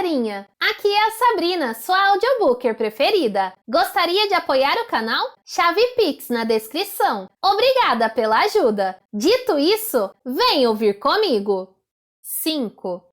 galerinha! Aqui é a Sabrina, sua audiobooker preferida. Gostaria de apoiar o canal? Chave Pix na descrição. Obrigada pela ajuda! Dito isso, vem ouvir comigo! 5.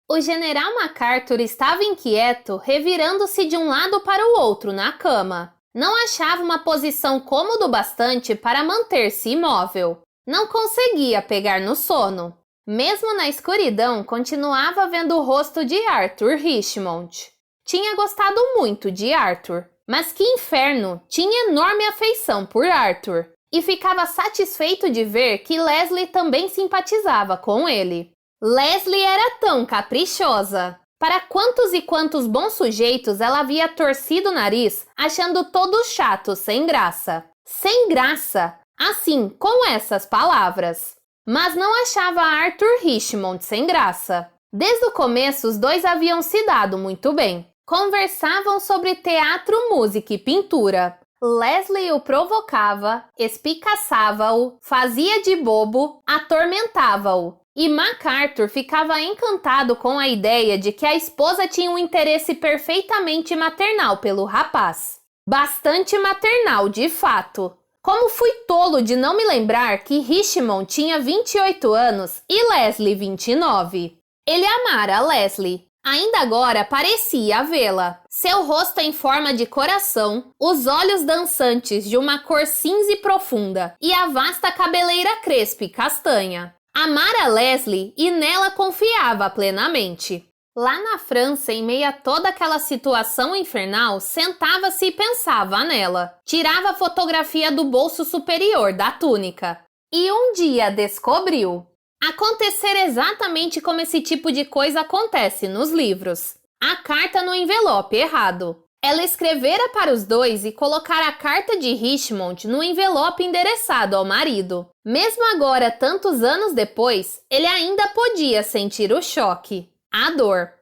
O general MacArthur estava inquieto, revirando-se de um lado para o outro na cama. Não achava uma posição cômoda o bastante para manter-se imóvel. Não conseguia pegar no sono. Mesmo na escuridão, continuava vendo o rosto de Arthur Richmond. Tinha gostado muito de Arthur, mas que inferno! Tinha enorme afeição por Arthur e ficava satisfeito de ver que Leslie também simpatizava com ele. Leslie era tão caprichosa! Para quantos e quantos bons sujeitos ela havia torcido o nariz, achando todos chatos sem graça. Sem graça! Assim, com essas palavras. Mas não achava Arthur Richmond sem graça. Desde o começo, os dois haviam se dado muito bem. Conversavam sobre teatro, música e pintura. Leslie o provocava, espicaçava-o, fazia de bobo, atormentava-o. E MacArthur ficava encantado com a ideia de que a esposa tinha um interesse perfeitamente maternal pelo rapaz. Bastante maternal, de fato. Como fui tolo de não me lembrar que Richmond tinha 28 anos e Leslie 29. Ele amara Leslie. Ainda agora parecia vê-la. Seu rosto em forma de coração, os olhos dançantes de uma cor cinza e profunda e a vasta cabeleira crespa e castanha. Amara Leslie e nela confiava plenamente. Lá na França, em meio a toda aquela situação infernal, sentava-se e pensava nela. Tirava a fotografia do bolso superior da túnica. E um dia descobriu. Acontecer exatamente como esse tipo de coisa acontece nos livros. A carta no envelope errado. Ela escrevera para os dois e colocara a carta de Richmond no envelope endereçado ao marido. Mesmo agora, tantos anos depois, ele ainda podia sentir o choque. A dor.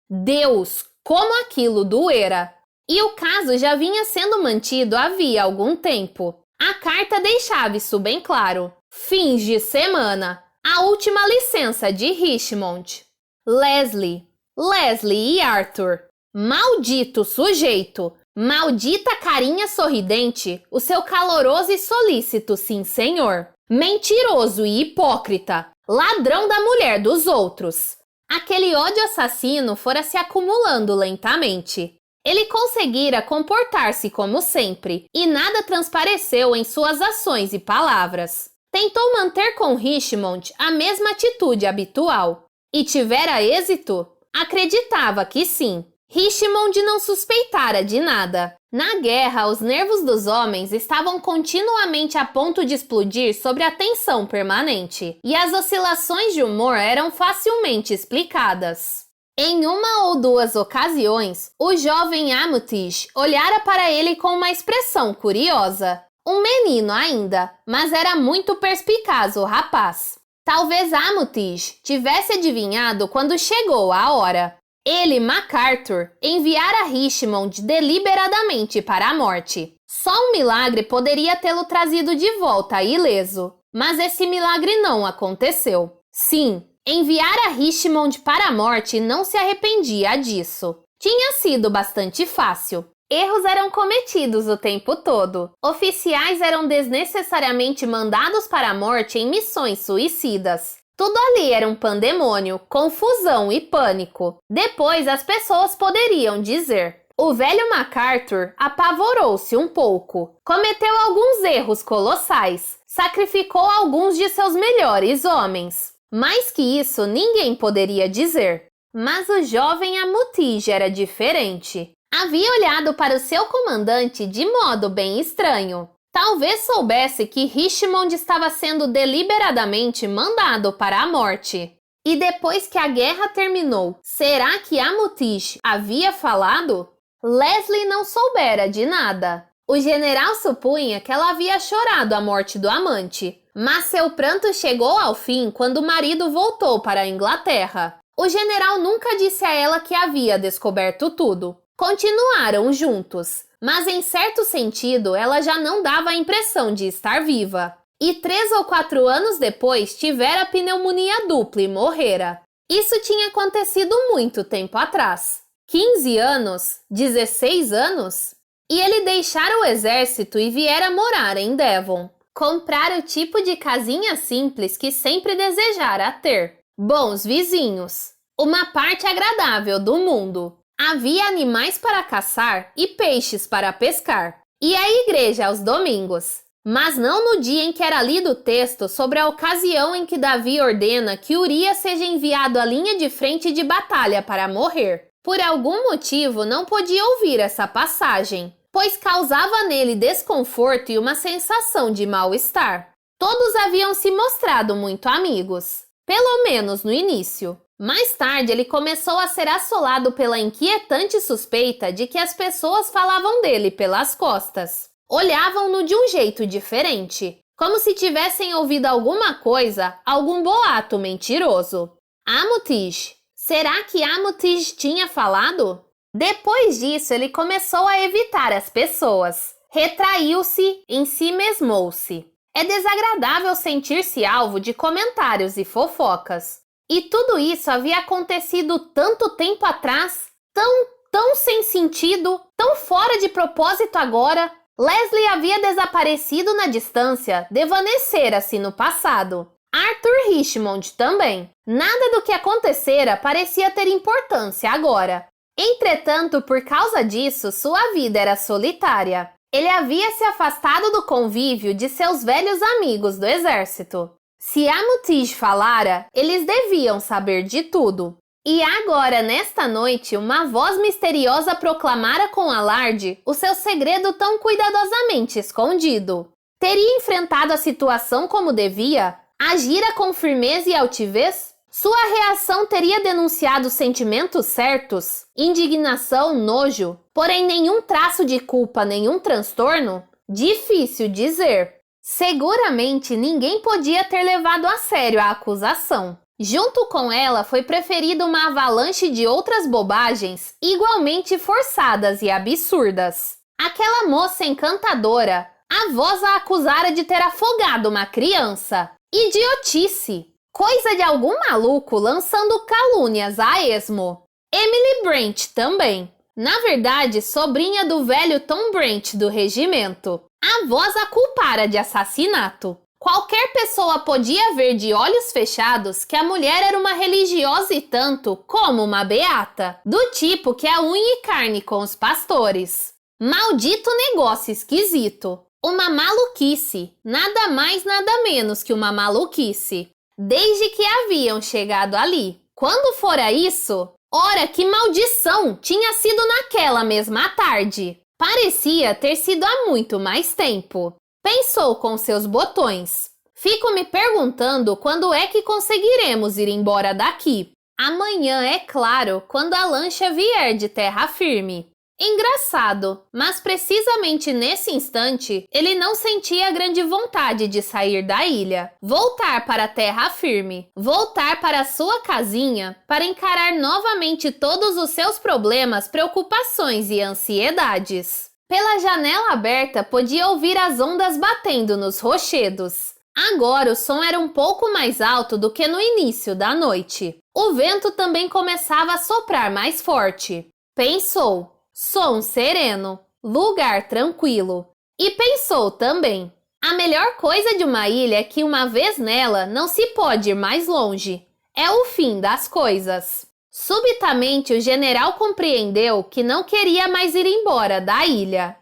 Deus, como aquilo doera! E o caso já vinha sendo mantido havia algum tempo. A carta deixava isso bem claro. Fins de semana. A última licença de Richmond. Leslie e Arthur. Maldito sujeito! Maldita carinha sorridente, o seu caloroso e solícito sim senhor. Mentiroso e hipócrita. Ladrão da mulher dos outros. Aquele ódio assassino fora se acumulando lentamente. Ele conseguira comportar-se como sempre, e nada transpareceu em suas ações e palavras. Tentou manter com Richmond a mesma atitude habitual. E tivera êxito? Acreditava que sim. Richmond não suspeitara de nada. Na guerra, os nervos dos homens estavam continuamente a ponto de explodir sob a tensão permanente, e as oscilações de humor eram facilmente explicadas. Em uma ou duas ocasiões, o jovem Armitage olhara para ele com uma expressão curiosa. Um menino ainda, mas era muito perspicaz o rapaz. Talvez Armitage tivesse adivinhado quando chegou a hora. Ele, MacArthur, enviara Richmond deliberadamente para a morte. Só um milagre poderia tê-lo trazido de volta ileso. Mas esse milagre não aconteceu. Sim, enviara Richmond para a morte e não se arrependia disso. Tinha sido bastante fácil. Erros eram cometidos o tempo todo. Oficiais eram desnecessariamente mandados para a morte em missões suicidas. Tudo ali era um pandemônio, confusão e pânico. Depois as pessoas poderiam dizer. O velho MacArthur apavorou-se um pouco. Cometeu alguns erros colossais. Sacrificou alguns de seus melhores homens. Mais que isso, ninguém poderia dizer. Mas o jovem Armitage era diferente. Havia olhado para o seu comandante de modo bem estranho. Talvez soubesse que Richmond estava sendo deliberadamente mandado para a morte. E depois que a guerra terminou, será que Armitage havia falado? Leslie não soubera de nada. O general supunha que ela havia chorado a morte do amante, mas seu pranto chegou ao fim quando o marido voltou para a Inglaterra. O general nunca disse a ela que havia descoberto tudo. Continuaram juntos. Mas em certo sentido, ela já não dava a impressão de estar viva. E 3 ou 4 anos depois tivera pneumonia dupla e morrera. Isso tinha acontecido muito tempo atrás. 15 anos? 16 anos? E ele deixara o exército e viera morar em Devon. Comprar o tipo de casinha simples que sempre desejara ter. Bons vizinhos. Uma parte agradável do mundo. Havia animais para caçar e peixes para pescar. E a igreja aos domingos. Mas não no dia em que era lido o texto sobre a ocasião em que Davi ordena que Urias seja enviado à linha de frente de batalha para morrer. Por algum motivo não podia ouvir essa passagem, pois causava nele desconforto e uma sensação de mal-estar. Todos haviam se mostrado muito amigos, pelo menos no início. Mais tarde, ele começou a ser assolado pela inquietante suspeita de que as pessoas falavam dele pelas costas. Olhavam-no de um jeito diferente, como se tivessem ouvido alguma coisa, algum boato mentiroso. Amutish. Será que Amutish tinha falado? Depois disso, ele começou a evitar as pessoas. Retraiu-se, em si mesmou-se. É desagradável sentir-se alvo de comentários e fofocas. E tudo isso havia acontecido tanto tempo atrás, tão sem sentido, tão fora de propósito agora. Leslie havia desaparecido na distância, desvanecera-se no passado. Arthur Richmond também. Nada do que acontecera parecia ter importância agora. Entretanto, por causa disso, sua vida era solitária. Ele havia se afastado do convívio de seus velhos amigos do exército. Se Amutish falara, eles deviam saber de tudo. E agora, nesta noite, uma voz misteriosa proclamara com alarde o seu segredo tão cuidadosamente escondido. Teria enfrentado a situação como devia? Agira com firmeza e altivez? Sua reação teria denunciado sentimentos certos? Indignação, nojo? Porém, nenhum traço de culpa, nenhum transtorno? Difícil dizer. Seguramente, ninguém podia ter levado a sério a acusação. Junto com ela, foi preferida uma avalanche de outras bobagens igualmente forçadas e absurdas. Aquela moça encantadora, a voz a acusara de ter afogado uma criança. Idiotice! Coisa de algum maluco lançando calúnias a esmo. Emily Brent também. Na verdade, sobrinha do velho Tom Brent do regimento. A voz a culpara de assassinato. Qualquer pessoa podia ver de olhos fechados que a mulher era uma religiosa e tanto como uma beata, do tipo que é unha e carne com os pastores. Maldito negócio esquisito. Uma maluquice, nada mais nada menos que uma maluquice. Desde que haviam chegado ali. Quando fora isso, ora que maldição, tinha sido naquela mesma tarde. Parecia ter sido há muito mais tempo. Pensou com seus botões. Fico me perguntando quando é que conseguiremos ir embora daqui. Amanhã, é claro, quando a lancha vier de terra firme. Engraçado, mas precisamente nesse instante, ele não sentia grande vontade de sair da ilha, voltar para a terra firme, voltar para sua casinha, para encarar novamente todos os seus problemas, preocupações e ansiedades. Pela janela aberta, podia ouvir as ondas batendo nos rochedos. Agora o som era um pouco mais alto do que no início da noite. O vento também começava a soprar mais forte. Pensou. Som sereno, lugar tranquilo. E pensou também, a melhor coisa de uma ilha é que uma vez nela não se pode ir mais longe. É o fim das coisas. Subitamente o general compreendeu que não queria mais ir embora da ilha.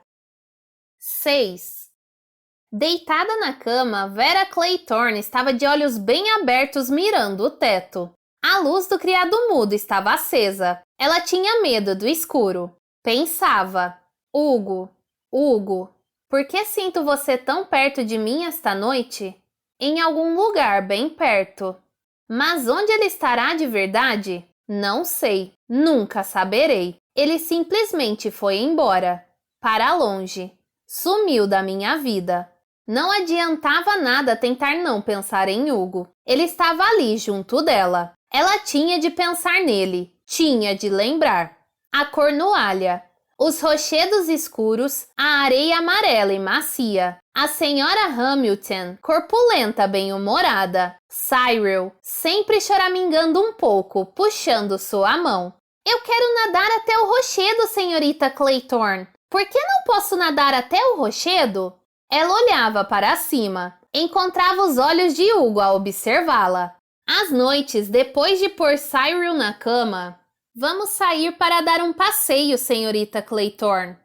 6. Deitada na cama, Vera Claytorne estava de olhos bem abertos mirando o teto. A luz do criado mudo estava acesa. Ela tinha medo do escuro. Pensava, Hugo, por que sinto você tão perto de mim esta noite? Em algum lugar bem perto. Mas onde ele estará de verdade? Não sei, nunca saberei. Ele simplesmente foi embora, para longe. Sumiu da minha vida. Não adiantava nada tentar não pensar em Hugo. Ele estava ali junto dela. Ela tinha de pensar nele, tinha de lembrar. A cornualha. os rochedos escuros, a areia amarela e macia, a senhora Hamilton, corpulenta bem-humorada, Cyril, sempre choramingando um pouco, puxando sua mão. Eu quero nadar até o rochedo, senhorita Claythorne. Por que não posso nadar até o rochedo? Ela olhava para cima, encontrava os olhos de Hugo a observá-la. Às noites, depois de pôr Cyril na cama, vamos sair para dar um passeio, senhorita Claythorne.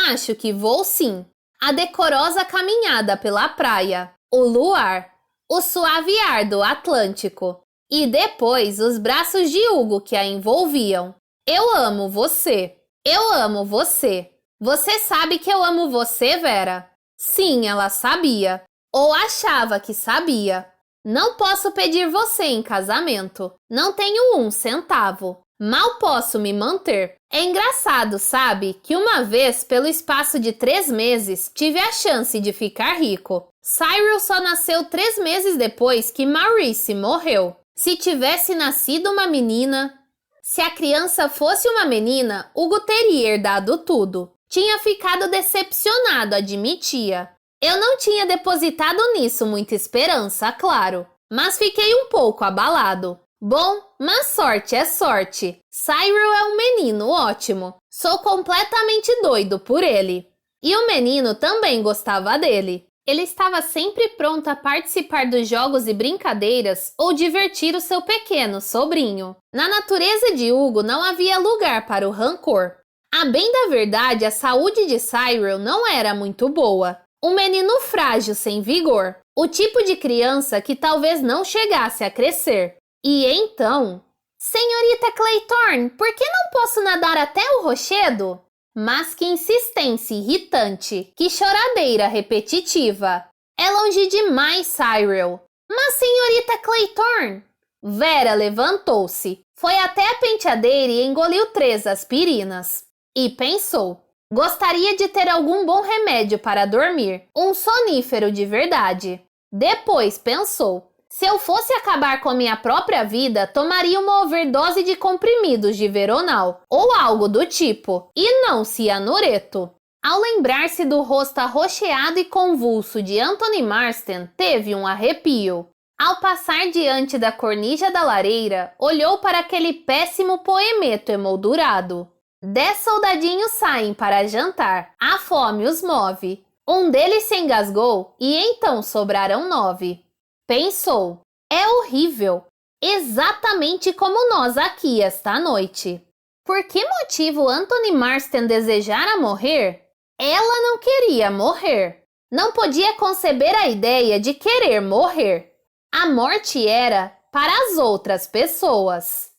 Acho que vou sim. A decorosa caminhada pela praia, o luar, o suave ar do Atlântico e depois os braços de Hugo que a envolviam. Eu amo você. Eu amo você. Você sabe que eu amo você, Vera? Sim, ela sabia. Ou achava que sabia. Não posso pedir você em casamento. Não tenho 1 centavo. Mal posso me manter. É engraçado, sabe, que uma vez, pelo espaço de 3 meses, tive a chance de ficar rico. Cyril só nasceu 3 meses depois que Maurice morreu. Se tivesse nascido uma menina... Se a criança fosse uma menina, Hugo teria herdado tudo. Tinha ficado decepcionado, admitia. Eu não tinha depositado nisso muita esperança, claro, mas fiquei um pouco abalado. Bom, mas sorte é sorte. Cyril é um menino ótimo. Sou completamente doido por ele. E o menino também gostava dele. Ele estava sempre pronto a participar dos jogos e brincadeiras ou divertir o seu pequeno sobrinho. Na natureza de Hugo não havia lugar para o rancor. A bem da verdade, a saúde de Cyril não era muito boa. Um menino frágil sem vigor. O tipo de criança que talvez não chegasse a crescer. E então... Senhorita Claythorne, por que não posso nadar até o rochedo? Mas que insistência irritante, que choradeira repetitiva. É longe demais, Cyril. Mas, senhorita Claythorne... Vera levantou-se, foi até a penteadeira e engoliu 3 aspirinas. E pensou, gostaria de ter algum bom remédio para dormir, um sonífero de verdade. Depois pensou, se eu fosse acabar com minha própria vida, tomaria uma overdose de comprimidos de Veronal, ou algo do tipo, e não cianureto. Ao lembrar-se do rosto arroxeado e convulso de Anthony Marston, teve um arrepio. Ao passar diante da cornija da lareira, olhou para aquele péssimo poemeto emoldurado. 10 soldadinhos saem para jantar, a fome os move. Um deles se engasgou e então sobraram 9. Pensou, é horrível, exatamente como nós aqui esta noite. Por que motivo Anthony Marston desejara morrer? Ela não queria morrer. Não podia conceber a ideia de querer morrer. A morte era para as outras pessoas.